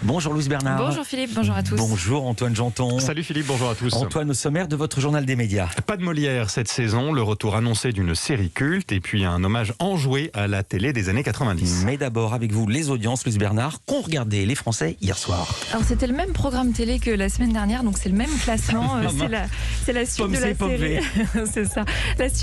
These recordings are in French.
Bonjour Louise Bernard. Bonjour Philippe, bonjour à tous. Bonjour Antoine Janton. Salut Philippe, bonjour à tous. Antoine, au sommaire de votre journal des médias. Pas de Molière cette saison, le retour annoncé d'une série culte et puis un hommage enjoué à la télé des années 90. Mais d'abord avec vous les audiences, Louise Bernard, qu'ont regardé les Français hier soir. Alors c'était le même programme télé que la semaine dernière, donc c'est le même classement, c'est la suite Pomme de la C, pomme série. C'est ça.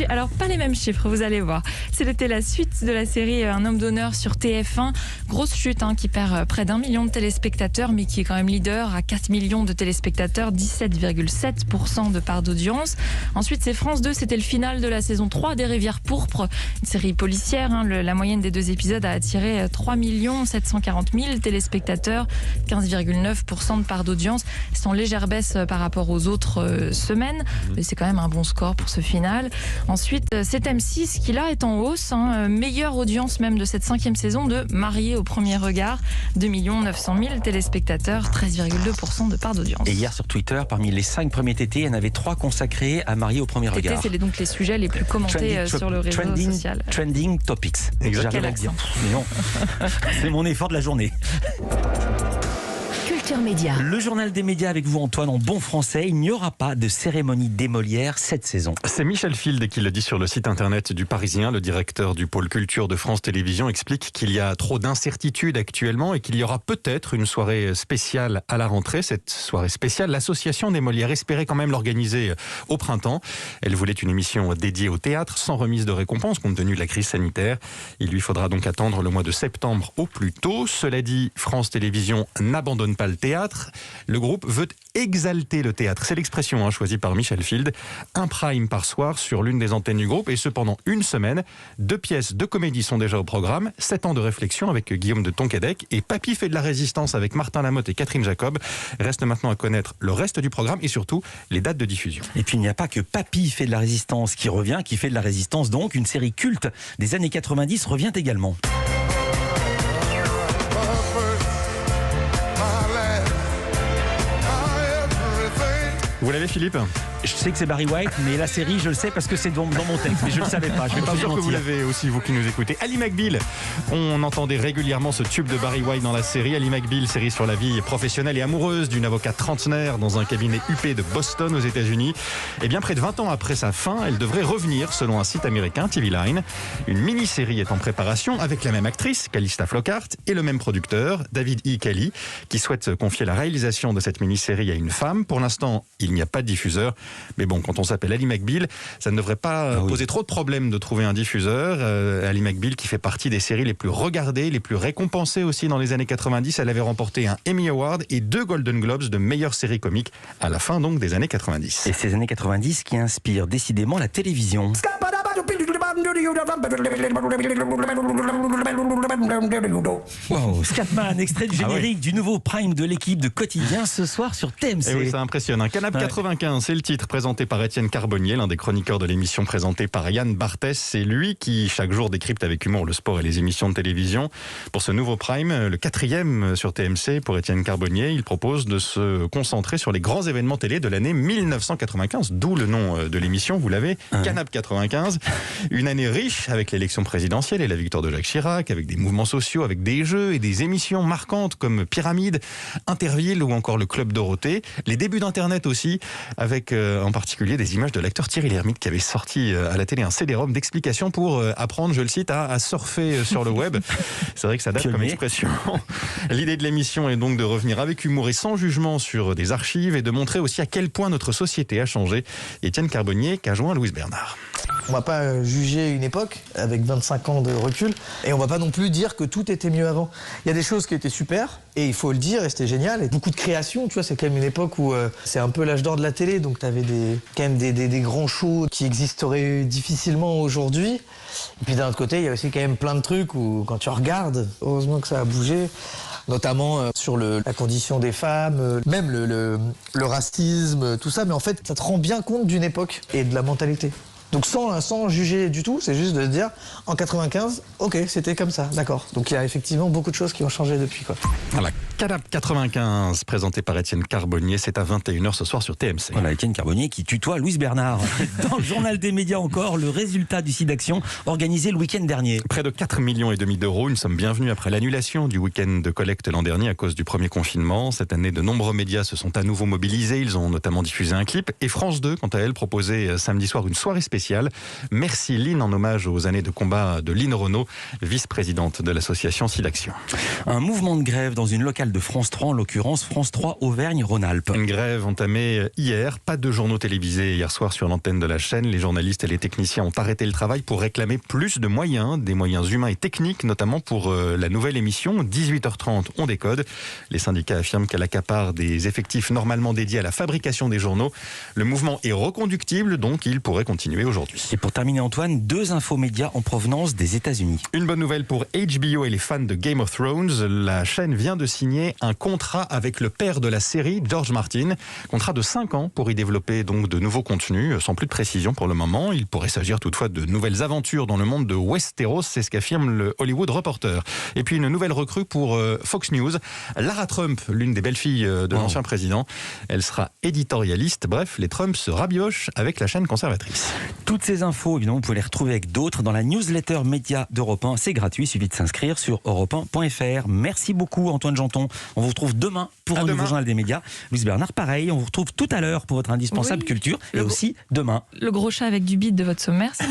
Alors pas les mêmes chiffres, vous allez voir. C'était la suite de la série Un homme d'honneur sur TF1. Grosse chute qui perd près d'1 million de téléspectateurs, mais qui est quand même leader à 4 millions de téléspectateurs, 17,7% de part d'audience. Ensuite c'est France 2, c'était le final de la saison 3 des Rivières pourpres, une série policière. La moyenne des 2 épisodes a attiré 3 740 000 téléspectateurs, 15,9% de part d'audience. C'est en légère baisse par rapport aux autres semaines, mais c'est quand même un bon score pour ce final. Ensuite, c'est M6 qui là est en hausse, meilleure audience même de cette 5e saison de Mariés au premier regard, 2 900 000 téléspectateurs, 13,2% de part d'audience. Et hier sur Twitter, parmi les 5 premiers TT, il y en avait 3 consacrés à Mariés au premier regard. TT, c'est donc les sujets les plus commentés sur le réseau social. Trending topics. Exactement. J'arrive à le dire. Mais non, c'est mon effort de la journée. Culture Média. Le journal des médias avec vous Antoine, en bon français, il n'y aura pas de cérémonie des Molières cette saison. C'est Michel Field qui le dit sur le site internet du Parisien. Le directeur du pôle culture de France Télévisions explique qu'il y a trop d'incertitudes actuellement et qu'il y aura peut-être une soirée spéciale à la rentrée. Cette soirée spéciale, l'association des Molières espérait quand même l'organiser au printemps. Elle voulait une émission dédiée au théâtre sans remise de récompense compte tenu de la crise sanitaire. Il lui faudra donc attendre le mois de septembre au plus tôt. Cela dit, France Télévisions n'abandonne pas le théâtre. Le groupe veut exalter le théâtre. C'est l'expression choisie par Michel Field. Un prime par soir sur l'une des antennes du groupe et ce pendant une semaine. 2 pièces de comédie sont déjà au programme. 7 ans de réflexion avec Guillaume de Tonquédec et Papy fait de la résistance avec Martin Lamotte et Catherine Jacob. Reste maintenant à connaître le reste du programme et surtout les dates de diffusion. Et puis il n'y a pas que Papy fait de la résistance qui revient, qui fait de la résistance donc. Une série culte des années 90 revient également. Vous l'avez Philippe ? Je sais que c'est Barry White, mais la série, je le sais parce que c'est dans mon texte. Mais je ne le savais pas, je ne vais pas Je suis vous sûr que vous mentir. l'avez aussi, vous qui nous écoutez. Ali McBeal, on entendait régulièrement ce tube de Barry White dans la série. Ali McBeal, série sur la vie professionnelle et amoureuse d'une avocate trentenaire dans un cabinet huppé de Boston aux États-Unis. Et bien près de 20 ans après sa fin, elle devrait revenir selon un site américain, TV Line. Une mini-série est en préparation avec la même actrice, Calista Flockhart, et le même producteur, David E. Kelly, qui souhaite confier la réalisation de cette mini-série à une femme. Pour l'instant, il n'y a pas de diffuseur. Mais bon, quand on s'appelle Ali McBeal, ça ne devrait pas poser trop de problèmes de trouver un diffuseur. Ali McBeal qui fait partie des séries les plus regardées, les plus récompensées aussi dans les années 90. Elle avait remporté un Emmy Award et 2 Golden Globes de meilleure série comique à la fin donc des années 90. Et ces années 90 qui inspirent décidément la télévision. Wow, Scatman, extrait du générique du nouveau prime de l'équipe de Quotidien ce soir sur TMC. Et oui, ça impressionne. Un Canap 95, c'est le titre présenté par Étienne Carbonnier, l'un des chroniqueurs de l'émission présentée par Yann Barthès. C'est lui qui, chaque jour, décrypte avec humour le sport et les émissions de télévision. Pour ce nouveau prime, le 4e sur TMC pour Étienne Carbonnier, il propose de se concentrer sur les grands événements télé de l'année 1995, d'où le nom de l'émission, vous l'avez, Canap 95. Une année riche avec l'élection présidentielle et la victoire de Jacques Chirac, avec des mouvements sociaux, avec des jeux et des émissions marquantes comme Pyramide, Interville ou encore le Club Dorothée. Les débuts d'Internet aussi, avec en particulier des images de l'acteur Thierry Lhermitte qui avait sorti à la télé un CD-ROM d'explications pour apprendre, je le cite, à surfer sur le web. C'est vrai que ça date comme expression. L'idée de l'émission est donc de revenir avec humour et sans jugement sur des archives et de montrer aussi à quel point notre société a changé. Étienne Carbonnier qu'a joint Louise Bernard. On va pas juger une époque avec 25 ans de recul et on va pas non plus dire que tout était mieux avant. Il y a des choses qui étaient super et il faut le dire et c'était génial et beaucoup de création, tu vois, c'est quand même une époque où c'est un peu l'âge d'or de la télé donc tu avais quand même des grands shows qui existeraient difficilement aujourd'hui. Et puis d'un autre côté, il y a aussi quand même plein de trucs où quand tu regardes, heureusement que ça a bougé. Notamment sur la condition des femmes, même le racisme, tout ça. Mais en fait, ça te rend bien compte d'une époque et de la mentalité. Donc sans juger du tout, c'est juste de se dire, en 95, ok, c'était comme ça, d'accord. Donc il y a effectivement beaucoup de choses qui ont changé depuis, quoi. Voilà, Canap 95, présenté par Étienne Carbonnier, c'est à 21h ce soir sur TMC. Voilà, Étienne Carbonnier qui tutoie Louise Bernard. Dans le journal des médias encore, le résultat du site d'action organisé le week-end dernier. Près de 4,5 millions d'euros, une somme bienvenue après l'annulation du week-end de collecte l'an dernier à cause du premier confinement. Cette année, de nombreux médias se sont à nouveau mobilisés. Ils ont notamment diffusé un clip. Et France 2, quant à elle, proposait samedi soir une soirée spéciale. Merci Lynn, en hommage aux années de combat de Lynn Renaud, vice-présidente de l'association SIDAction. Un mouvement de grève dans une locale de France 3, en l'occurrence France 3 Auvergne-Rhône-Alpes. Une grève entamée hier. Pas de journaux télévisés hier soir sur l'antenne de la chaîne. Les journalistes et les techniciens ont arrêté le travail pour réclamer plus de moyens, des moyens humains et techniques, notamment pour la nouvelle émission 18h30 on décode. Les syndicats affirment qu'elle accapare des effectifs normalement dédiés à la fabrication des journaux. Le mouvement est reconductible, donc il pourrait continuer aujourd'hui. Et pour terminer, Antoine, 2 infomédias en provenance des États-Unis. Une bonne nouvelle pour HBO et les fans de Game of Thrones. La chaîne vient de signer un contrat avec le père de la série, George Martin. Contrat de 5 ans pour y développer donc de nouveaux contenus, sans plus de précision pour le moment. Il pourrait s'agir toutefois de nouvelles aventures dans le monde de Westeros, c'est ce qu'affirme le Hollywood Reporter. Et puis une nouvelle recrue pour Fox News, Lara Trump, l'une des belles-filles de l'ancien président. Elle sera éditorialiste. Bref, les Trump se rabiochent avec la chaîne conservatrice. Toutes ces infos, évidemment, vous pouvez les retrouver avec d'autres dans la newsletter média d'Europe 1. C'est gratuit, il suffit de s'inscrire sur europe1.fr. Merci beaucoup Antoine Janton. On vous retrouve demain pour un nouveau journal des médias. Louise Bernard, pareil, on vous retrouve tout à l'heure pour votre indispensable culture et aussi demain. Le gros chat avec du bide de votre sommaire, c'est